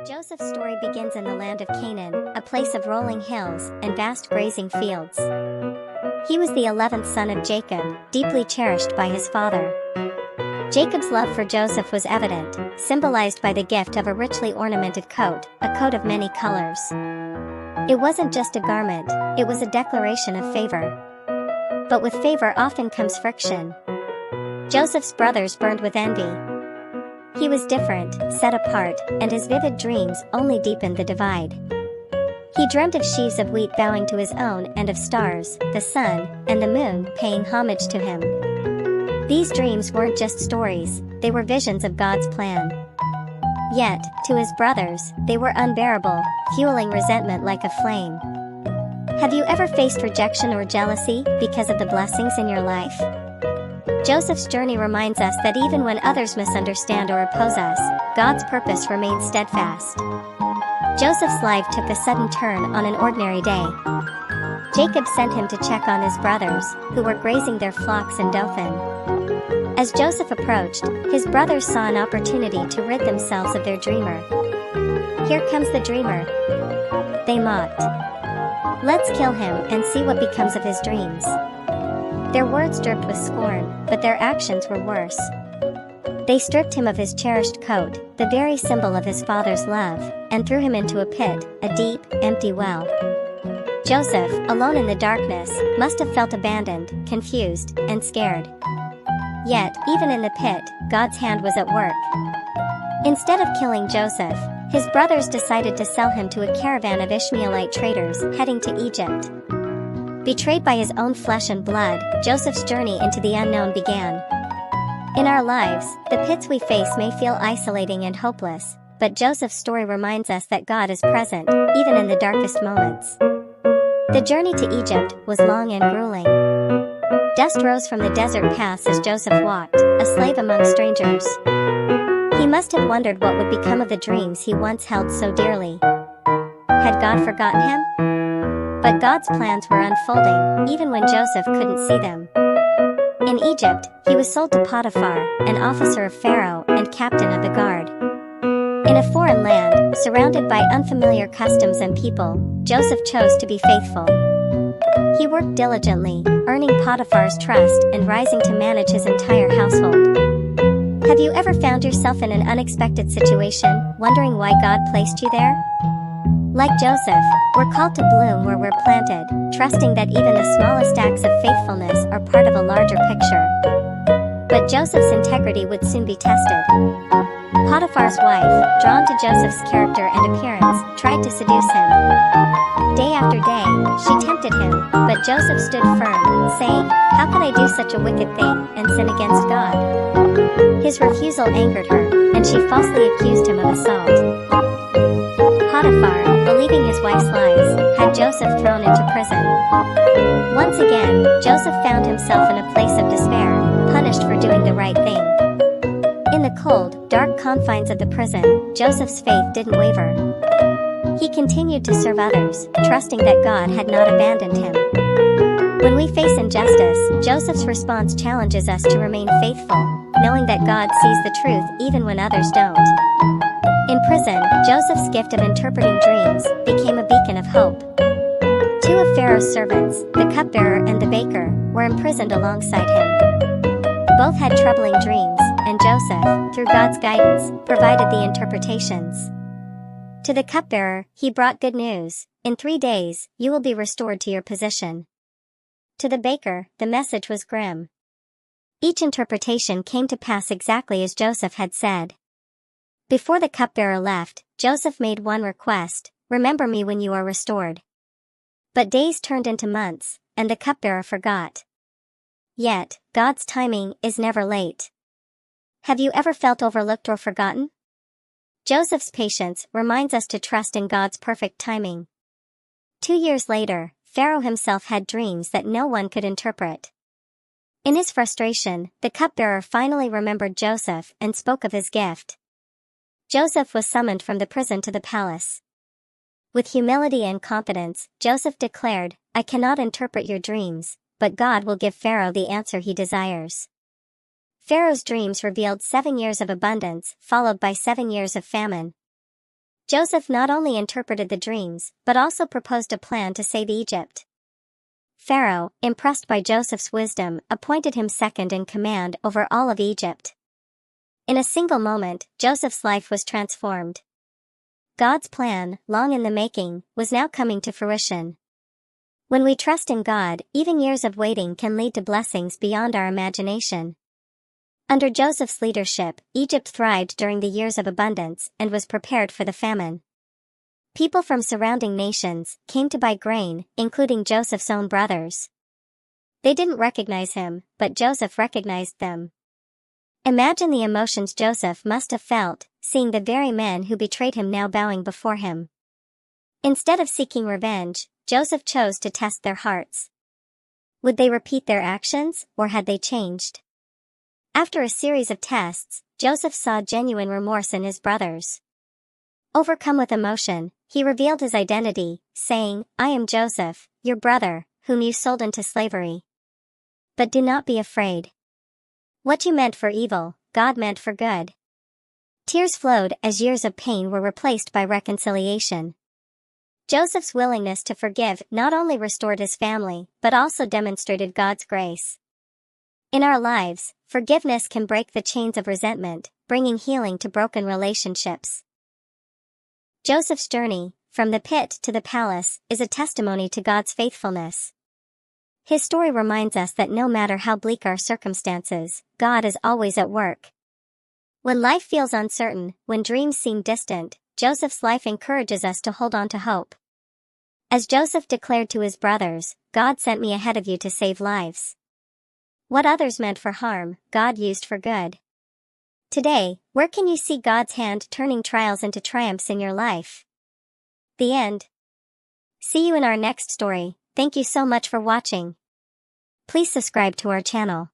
Joseph's story begins in the land of Canaan, a place of rolling hills and vast grazing fields. He was the 11th son of Jacob, deeply cherished by his father. Jacob's love for Joseph was evident, symbolized by the gift of a richly ornamented coat, a coat of many colors. It wasn't just a garment, it was a declaration of favor. But with favor often comes friction. Joseph's brothers burned with envy. He was different, set apart, and his vivid dreams only deepened the divide. He dreamt of sheaves of wheat bowing to his own and of stars, the sun, and the moon paying homage to him. These dreams weren't just stories, they were visions of God's plan. Yet, to his brothers, they were unbearable, fueling resentment like a flame. Have you ever faced rejection or jealousy because of the blessings in your life? Joseph's journey reminds us that even when others misunderstand or oppose us, God's purpose remains steadfast. Joseph's life took a sudden turn on an ordinary day. Jacob sent him to check on his brothers, who were grazing their flocks in Dothan. As Joseph approached, his brothers saw an opportunity to rid themselves of their dreamer. "Here comes the dreamer," they mocked. "Let's kill him and see what becomes of his dreams." Their words dripped with scorn, but their actions were worse. They stripped him of his cherished coat, the very symbol of his father's love, and threw him into a pit, a deep, empty well. Joseph, alone in the darkness, must have felt abandoned, confused, and scared. Yet, even in the pit, God's hand was at work. Instead of killing Joseph, his brothers decided to sell him to a caravan of Ishmaelite traders heading to Egypt. Betrayed by his own flesh and blood, Joseph's journey into the unknown began. In our lives, the pits we face may feel isolating and hopeless, but Joseph's story reminds us that God is present, even in the darkest moments. The journey to Egypt was long and grueling. Dust rose from the desert paths as Joseph walked, a slave among strangers. He must have wondered what would become of the dreams he once held so dearly. Had God forgotten him? But God's plans were unfolding, even when Joseph couldn't see them. In Egypt, he was sold to Potiphar, an officer of Pharaoh and captain of the guard. In a foreign land, surrounded by unfamiliar customs and people, Joseph chose to be faithful. He worked diligently, earning Potiphar's trust and rising to manage his entire household. Have you ever found yourself in an unexpected situation, wondering why God placed you there? Like Joseph, we're called to bloom where we're planted, trusting that even the smallest acts of faithfulness are part of a larger picture. But Joseph's integrity would soon be tested. Potiphar's wife, drawn to Joseph's character and appearance, tried to seduce him. Day after day, she tempted him, but Joseph stood firm, saying, "How can I do such a wicked thing and sin against God?" His refusal angered her, and she falsely accused him of assault. Potiphar, believing his wife's lies, had Joseph thrown into prison. Once again, Joseph found himself in a place of despair, punished for doing the right thing. In the cold, dark confines of the prison, Joseph's faith didn't waver. He continued to serve others, trusting that God had not abandoned him. When we face injustice, Joseph's response challenges us to remain faithful, knowing that God sees the truth even when others don't. In prison, Joseph's gift of interpreting dreams became a beacon of hope. Two of Pharaoh's servants, the cupbearer and the baker, were imprisoned alongside him. Both had troubling dreams, and Joseph, through God's guidance, provided the interpretations. To the cupbearer, he brought good news: "In 3 days, you will be restored to your position." To the baker, the message was grim. Each interpretation came to pass exactly as Joseph had said. Before the cupbearer left, Joseph made one request: "Remember me when you are restored." But days turned into months, and the cupbearer forgot. Yet, God's timing is never late. Have you ever felt overlooked or forgotten? Joseph's patience reminds us to trust in God's perfect timing. 2 years later, Pharaoh himself had dreams that no one could interpret. In his frustration, the cupbearer finally remembered Joseph and spoke of his gift. Joseph was summoned from the prison to the palace. With humility and confidence, Joseph declared, "I cannot interpret your dreams, but God will give Pharaoh the answer he desires." Pharaoh's dreams revealed 7 years of abundance, followed by 7 years of famine. Joseph not only interpreted the dreams, but also proposed a plan to save Egypt. Pharaoh, impressed by Joseph's wisdom, appointed him second in command over all of Egypt. In a single moment, Joseph's life was transformed. God's plan, long in the making, was now coming to fruition. When we trust in God, even years of waiting can lead to blessings beyond our imagination. Under Joseph's leadership, Egypt thrived during the years of abundance and was prepared for the famine. People from surrounding nations came to buy grain, including Joseph's own brothers. They didn't recognize him, but Joseph recognized them. Imagine the emotions Joseph must have felt, seeing the very men who betrayed him now bowing before him. Instead of seeking revenge, Joseph chose to test their hearts. Would they repeat their actions, or had they changed? After a series of tests, Joseph saw genuine remorse in his brothers. Overcome with emotion, he revealed his identity, saying, "I am Joseph, your brother, whom you sold into slavery. But do not be afraid. What you meant for evil, God meant for good." Tears flowed as years of pain were replaced by reconciliation. Joseph's willingness to forgive not only restored his family, but also demonstrated God's grace. In our lives, forgiveness can break the chains of resentment, bringing healing to broken relationships. Joseph's journey, from the pit to the palace, is a testimony to God's faithfulness. His story reminds us that no matter how bleak our circumstances, God is always at work. When life feels uncertain, when dreams seem distant, Joseph's life encourages us to hold on to hope. As Joseph declared to his brothers, "God sent me ahead of you to save lives." What others meant for harm, God used for good. Today, where can you see God's hand turning trials into triumphs in your life? The end. See you in our next story. Thank you so much for watching. Please subscribe to our channel.